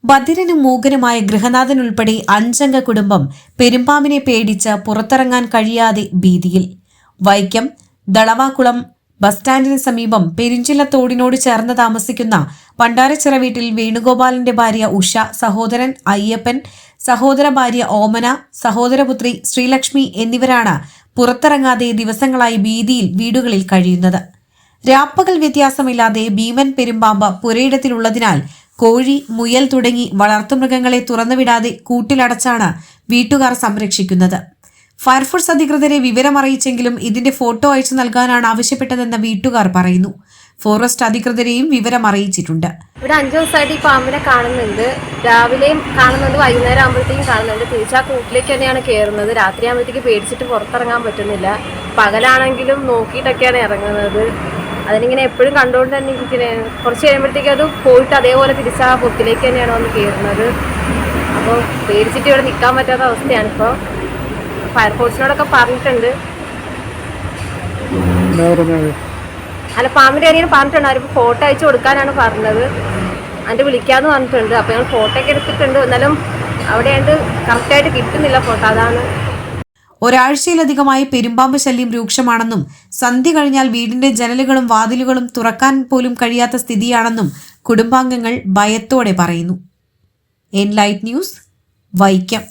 ബധിരനും മൂകനുമായ ഗൃഹനാഥൻ ഉൾപ്പെടെ 5 അംഗ കുടുംബം പെരുമ്പാമ്പിനെ പേടിച്ച് പുറത്തിറങ്ങാൻ കഴിയാതെ ഭീതിയിൽ. വൈക്കം ദളവാക്കുളം ബസ് സ്റ്റാൻഡിന് സമീപം പെരിഞ്ചില്ലത്തോടിനോട് ചേർന്ന് താമസിക്കുന്ന പണ്ടാരച്ചിറ വീട്ടിൽ വേണുഗോപാലിന്റെ ഭാര്യ ഉഷ, സഹോദരൻ അയ്യപ്പൻ, സഹോദര ഭാര്യ ഓമന, സഹോദരപുത്രി ശ്രീലക്ഷ്മി എന്നിവരാണ് പുറത്തിറങ്ങാതെ ദിവസങ്ങളായി ഭീതിയിൽ വീടുകളിൽ കഴിയുന്നത്. രാപ്പകൽ വ്യത്യാസമില്ലാതെ ഭീമൻ പെരുമ്പാമ്പ് പുരയിടത്തിലുള്ളതിനാൽ കോഴി, മുയൽ തുടങ്ങി വളർത്തുമൃഗങ്ങളെ തുറന്നുവിടാതെ കൂട്ടിലടച്ചാണ് വീട്ടുകാർ സംരക്ഷിക്കുന്നത്. ഫയർഫോഴ്സ് അധികൃതരെ വിവരമറിയിച്ചെങ്കിലും ഇതിന്റെ ഫോട്ടോ അയച്ചു നൽകാനാണ് ആവശ്യപ്പെട്ടതെന്ന് വീട്ടുകാർ പറയുന്നു. ഫോറസ്റ്റ് അധികൃതരെയും വിവരമറിയിച്ചിട്ടുണ്ട്. ഇവിടെ 5 ദിവസമായിട്ട് ഈ പാമ്പിനെ കാണുന്നുണ്ട്. രാവിലെയും കാണുന്നുണ്ട്, വൈകുന്നേരം ആകുമ്പോഴത്തേക്കും കാണുന്നുണ്ട്. തിരിച്ചാ കൂട്ടിലേക്ക് തന്നെയാണ് കയറുന്നത്. രാത്രി ആകുമ്പോഴത്തേക്ക് പേടിച്ചിട്ട് പുറത്തിറങ്ങാൻ പറ്റുന്നില്ല. പകലാണെങ്കിലും നോക്കിയിട്ടൊക്കെയാണ് ഇറങ്ങുന്നത്. അതിനിങ്ങനെ എപ്പോഴും കണ്ടുകൊണ്ട് തന്നെ ഇരിക്കണേ. കുറച്ച് കഴിയുമ്പോഴത്തേക്കും അത് പോയിട്ട് അതേപോലെ തിരിച്ചാ പൊത്തിലേക്ക് തന്നെയാണ് വന്ന് കയറുന്നത്. അപ്പോൾ പേടിച്ചിട്ട് ഇവിടെ നിൽക്കാൻ പറ്റാത്ത അവസ്ഥയാണ്. ഇപ്പോൾ ഫയർഫോഴ്സിനോടൊക്കെ പറഞ്ഞിട്ടുണ്ട്. അല്ല, പാമ്പിൻ്റെ കാര്യം പറഞ്ഞിട്ടുണ്ട്. അവരിപ്പോൾ ഫോട്ടോ അയച്ചു കൊടുക്കാനാണ് പറഞ്ഞത്. അതിൻ്റെ വിളിക്കാമെന്ന് പറഞ്ഞിട്ടുണ്ട്. അപ്പോൾ ഞങ്ങൾ ഫോട്ടോ ഒക്കെ എടുത്തിട്ടുണ്ട്. എന്നാലും അവിടെയാണ്ട് കറക്റ്റായിട്ട് കിട്ടുന്നില്ല ഫോട്ടോ. അതാണ്. ഒരാഴ്ചയിലധികമായി പെരുമ്പാമ്പ് ശല്യം രൂക്ഷമാണെന്നും സന്ധ്യ കഴിഞ്ഞാൽ വീടിന്റെ ജനലുകളും വാതിലുകളും തുറക്കാൻ പോലും കഴിയാത്ത സ്ഥിതിയാണെന്നും കുടുംബാംഗങ്ങൾ ഭയത്തോടെ പറയുന്നു. Enlight news, Vaikom.